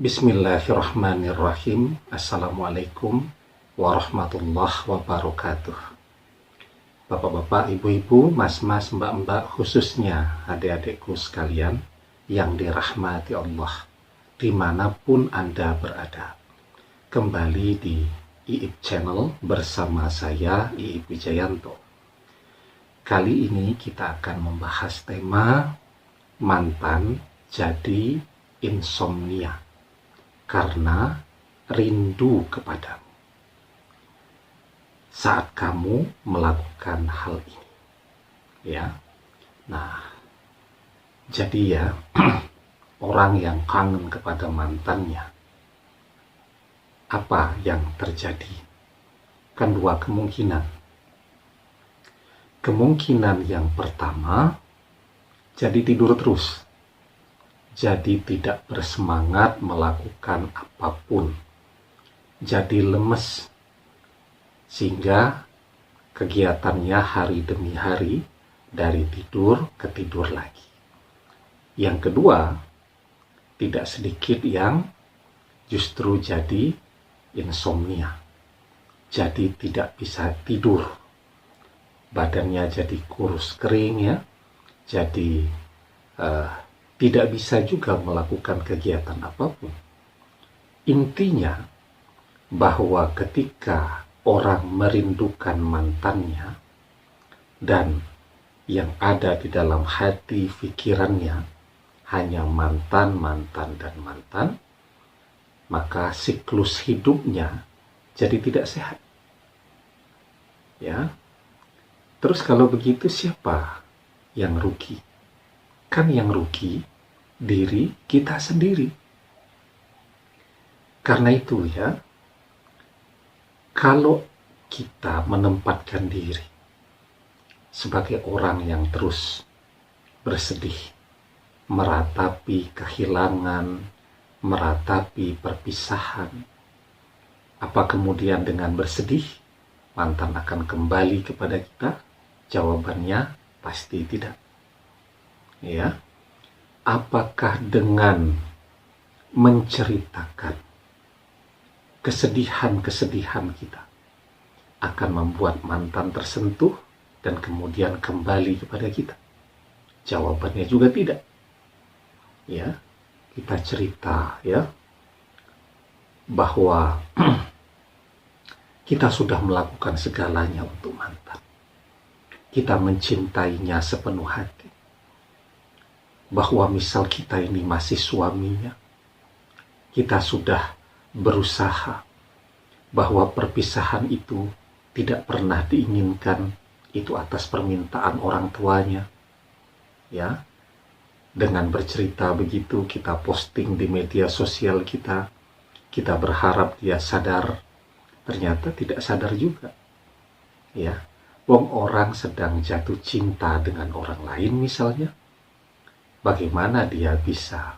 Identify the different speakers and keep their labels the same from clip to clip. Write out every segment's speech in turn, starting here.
Speaker 1: Bismillahirrahmanirrahim. Assalamualaikum warahmatullahi wabarakatuh. Bapak-bapak, ibu-ibu, mas-mas, mbak-mbak, khususnya adik-adikku sekalian yang dirahmati Allah, dimanapun Anda berada. Kembali di IIP Channel bersama saya, IIP Wijayanto. Kali ini kita akan membahas tema mantan jadi insomnia karena rindu kepadamu saat kamu melakukan hal ini, ya. Nah, jadi ya, orang yang kangen kepada mantannya, apa yang terjadi? Kan dua kemungkinan. Kemungkinan yang pertama, jadi tidur terus. Jadi tidak bersemangat melakukan apapun. Jadi lemes. Sehingga kegiatannya hari demi hari dari tidur ke tidur lagi. Yang kedua, tidak sedikit yang justru jadi insomnia. Jadi tidak bisa tidur. Badannya jadi kurus kering ya. Jadi tidak bisa juga melakukan kegiatan apapun. Intinya bahwa ketika orang merindukan mantannya dan yang ada di dalam hati pikirannya hanya mantan, dan mantan, maka siklus hidupnya jadi tidak sehat. Ya. Terus kalau begitu siapa yang rugi? Kan yang rugi diri kita sendiri. Karena itu ya, kalau kita menempatkan diri sebagai orang yang terus bersedih, meratapi kehilangan, meratapi perpisahan, apa kemudian dengan bersedih mantan akan kembali kepada kita? Jawabannya pasti tidak. Ya, apakah dengan menceritakan kesedihan-kesedihan kita akan membuat mantan tersentuh dan kemudian kembali kepada kita? Jawabannya juga tidak. Ya, kita cerita ya bahwa kita sudah melakukan segalanya untuk mantan. Kita mencintainya sepenuh hati. Bahwa misal kita ini masih suaminya, kita sudah berusaha bahwa perpisahan itu tidak pernah diinginkan, itu atas permintaan orang tuanya. Ya, dengan bercerita begitu kita posting di media sosial kita berharap dia sadar, ternyata tidak sadar juga. Ya, wong orang sedang jatuh cinta dengan orang lain misalnya. Bagaimana dia bisa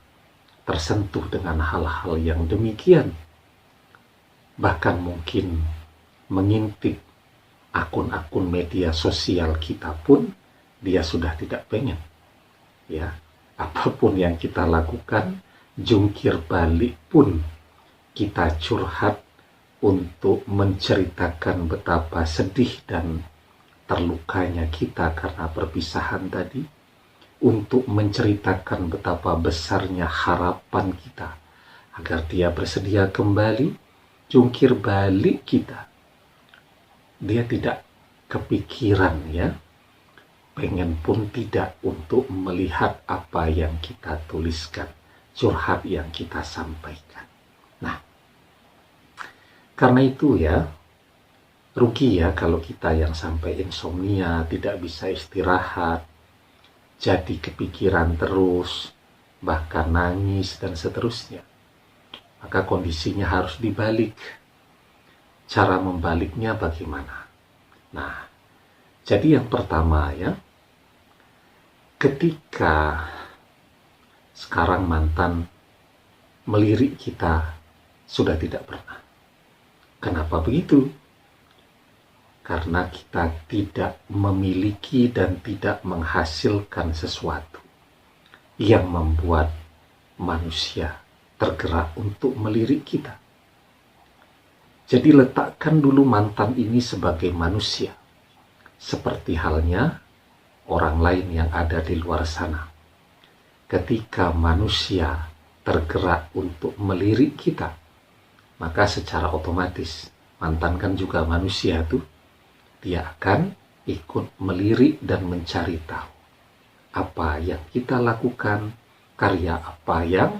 Speaker 1: tersentuh dengan hal-hal yang demikian? Bahkan mungkin mengintip akun-akun media sosial kita pun dia sudah tidak pengen. Ya, apapun yang kita lakukan, jungkir balik pun kita curhat untuk menceritakan betapa sedih dan terlukanya kita karena perpisahan tadi. Untuk menceritakan betapa besarnya harapan kita agar dia bersedia kembali, jungkir balik kita. Dia tidak kepikiran ya, pengen pun tidak untuk melihat apa yang kita tuliskan, curhat yang kita sampaikan. Nah, karena itu ya, rugi ya kalau kita yang sampai insomnia, tidak bisa istirahat, jadi kepikiran terus, bahkan nangis dan seterusnya. Maka kondisinya harus dibalik. Cara membaliknya bagaimana? Nah, jadi yang pertama ya, ketika sekarang mantan melirik kita sudah tidak pernah. Kenapa begitu? Karena kita tidak memiliki dan tidak menghasilkan sesuatu yang membuat manusia tergerak untuk melirik kita. Jadi letakkan dulu mantan ini sebagai manusia, seperti halnya orang lain yang ada di luar sana. Ketika manusia tergerak untuk melirik kita, maka secara otomatis mantan kan juga manusia tuh, dia akan ikut melirik dan mencari tahu apa yang kita lakukan, karya apa yang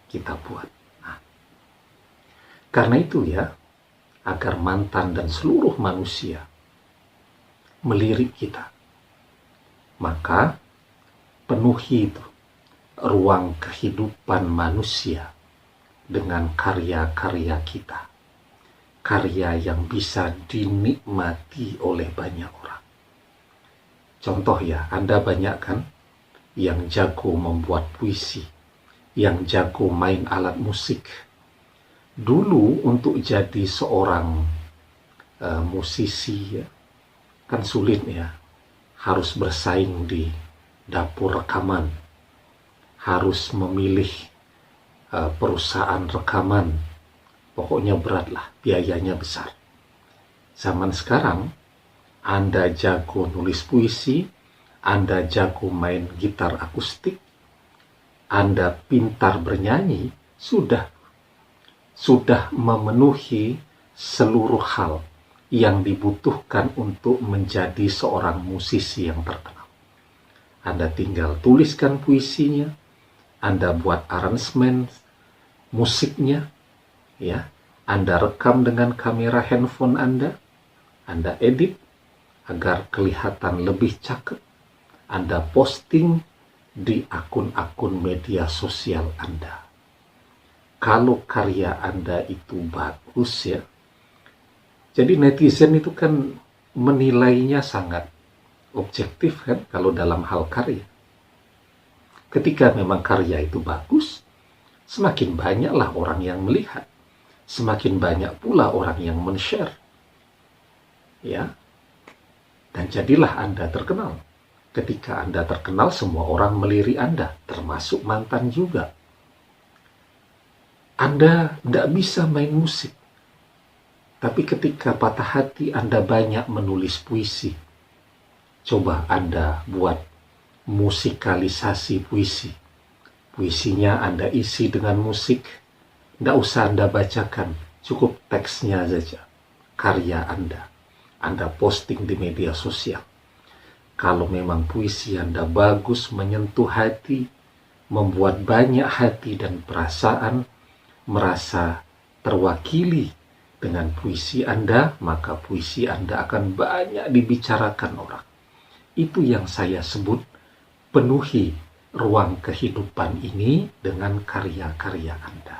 Speaker 1: kita buat. Nah, karena itu ya, agar mantan dan seluruh manusia melirik kita, maka penuhi itu ruang kehidupan manusia dengan karya-karya kita, karya yang bisa dinikmati oleh banyak orang. Contoh ya, Anda banyak kan yang jago membuat puisi, yang jago main alat musik. Dulu untuk jadi seorang musisi ya, kan sulit ya, harus bersaing di dapur rekaman, harus memilih perusahaan rekaman, pokoknya berat lah, biayanya besar. Zaman sekarang, Anda jago nulis puisi, Anda jago main gitar akustik, Anda pintar bernyanyi, sudah memenuhi seluruh hal yang dibutuhkan untuk menjadi seorang musisi yang terkenal. Anda tinggal tuliskan puisinya, Anda buat aransemen musiknya, ya, Anda rekam dengan kamera handphone Anda edit agar kelihatan lebih cakep, Anda posting di akun-akun media sosial Anda. Kalau karya Anda itu bagus ya, jadi netizen itu kan menilainya sangat objektif kan kalau dalam hal karya. Ketika memang karya itu bagus, semakin banyaklah orang yang melihat, semakin banyak pula orang yang men-share. Ya. Dan jadilah Anda terkenal. Ketika Anda terkenal, semua orang melirik Anda, termasuk mantan juga. Anda tidak bisa main musik, tapi ketika patah hati Anda banyak menulis puisi. Coba Anda buat musikalisasi puisi. Puisinya Anda isi dengan musik, tidak usah Anda bacakan, cukup teksnya saja. Karya Anda posting di media sosial. Kalau memang puisi Anda bagus, menyentuh hati, membuat banyak hati dan perasaan merasa terwakili dengan puisi Anda, maka puisi Anda akan banyak dibicarakan orang. Itu yang saya sebut penuhi ruang kehidupan ini dengan karya-karya Anda.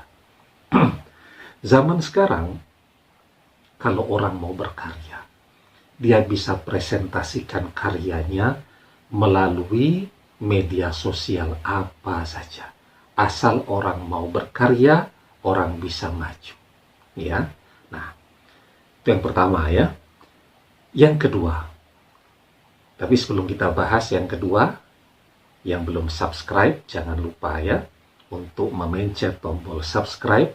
Speaker 1: Zaman sekarang, kalau orang mau berkarya, dia bisa presentasikan karyanya melalui media sosial apa saja. Asal orang mau berkarya, orang bisa maju. Ya. Nah, itu yang pertama ya. Yang kedua, tapi sebelum kita bahas yang kedua, yang belum subscribe, jangan lupa ya untuk memencet tombol subscribe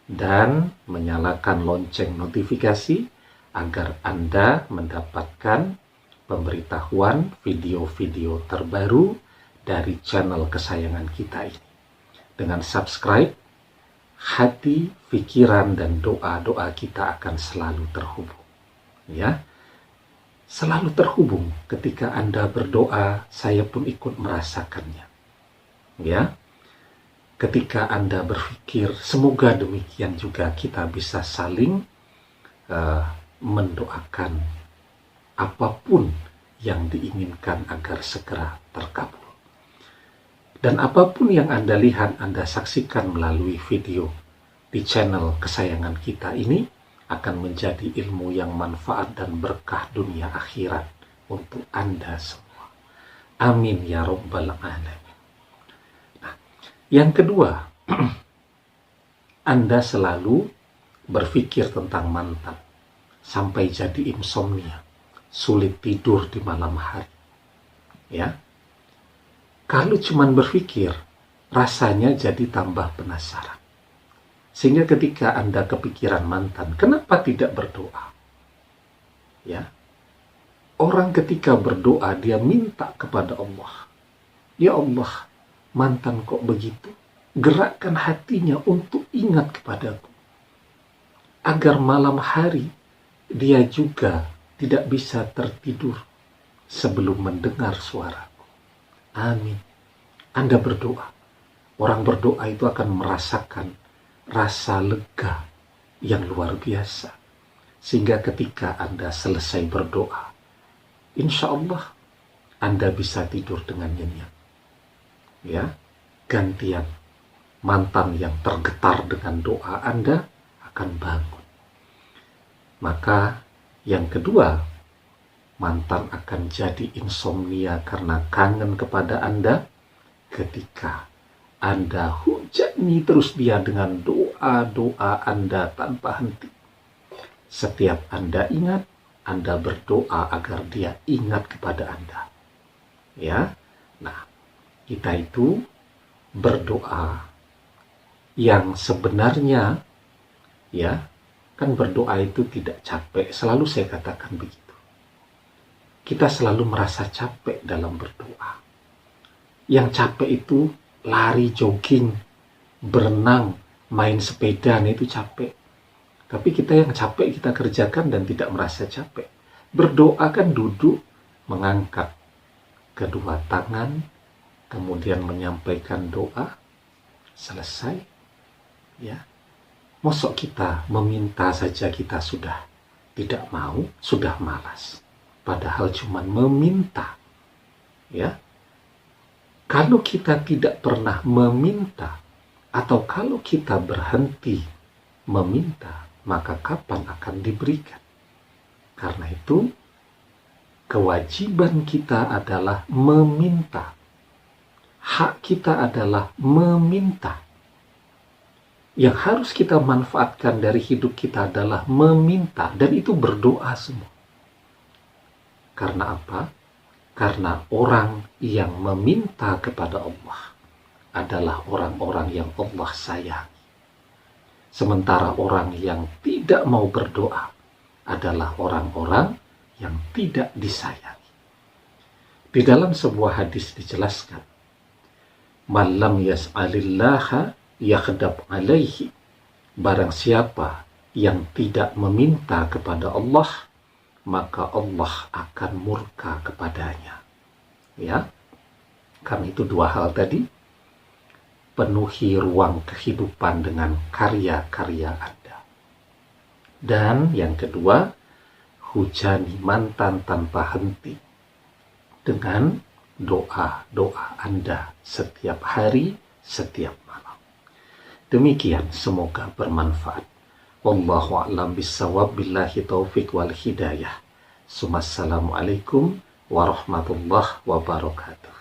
Speaker 1: dan menyalakan lonceng notifikasi agar Anda mendapatkan pemberitahuan video-video terbaru dari channel kesayangan kita ini. Dengan subscribe, hati, pikiran, dan doa-doa kita akan selalu terhubung. Ya, selalu terhubung. Ketika Anda berdoa, saya pun ikut merasakannya. Ya, ketika Anda berpikir, semoga demikian juga kita bisa saling mendoakan apapun yang diinginkan agar segera terkabul. Dan apapun yang Anda lihat, Anda saksikan melalui video di channel kesayangan kita ini akan menjadi ilmu yang manfaat dan berkah dunia akhirat untuk Anda semua. Amin ya Rabbal Alamin. Nah, yang kedua, Anda selalu berpikir tentang mantan sampai jadi insomnia, sulit tidur di malam hari. Ya. Kalau cuma berpikir, rasanya jadi tambah penasaran. Sehingga ketika Anda kepikiran mantan, kenapa tidak berdoa? Ya. Orang ketika berdoa, dia minta kepada Allah. Ya Allah, mantan kok begitu? Gerakkan hatinya untuk ingat kepadaku. Agar malam hari, dia juga tidak bisa tertidur sebelum mendengar suaraku. Amin. Anda berdoa. Orang berdoa itu akan merasakan rasa lega yang luar biasa. Sehingga ketika Anda selesai berdoa, insya Allah Anda bisa tidur dengan nyenyak. Ya, gantian mantan yang tergetar dengan doa Anda akan bangun. Maka yang kedua, mantan akan jadi insomnia karena kangen kepada Anda ketika Anda hujani terus dia dengan doa-doa Anda tanpa henti. Setiap Anda ingat, Anda berdoa agar dia ingat kepada Anda. Ya, nah, kita itu berdoa yang sebenarnya, ya, kan berdoa itu tidak capek. Selalu saya katakan begitu. Kita selalu merasa capek dalam berdoa. Yang capek itu lari, jogging, berenang, main sepeda, itu capek. Tapi kita yang capek kita kerjakan dan tidak merasa capek. Berdoa kan duduk, mengangkat kedua tangan, kemudian menyampaikan doa, selesai. Ya, mosok kita meminta saja kita sudah tidak mau, sudah malas. Padahal cuma meminta. Ya, kalau kita tidak pernah meminta, atau kalau kita berhenti meminta, maka kapan akan diberikan? Karena itu, kewajiban kita adalah meminta. Hak kita adalah meminta. Yang harus kita manfaatkan dari hidup kita adalah meminta. Dan itu berdoa semua. Karena apa? Karena orang yang meminta kepada Allah adalah orang-orang yang Allah sayangi. Sementara orang yang tidak mau berdoa adalah orang-orang yang tidak disayangi. Di dalam sebuah hadis dijelaskan, "Man lam yas'alillaha yakhdab alaihi." Barang siapa yang tidak meminta kepada Allah, maka Allah akan murka kepadanya. Ya, karena itu dua hal tadi. Penuhi ruang kehidupan dengan karya-karya Anda. Dan yang kedua, hujani mantan tanpa henti dengan doa-doa Anda setiap hari, setiap malam. Demikian, semoga bermanfaat. Wallahu a'lam bissawab, billahi taufik wal hidayah. Assalamualaikum warahmatullahi wabarakatuh.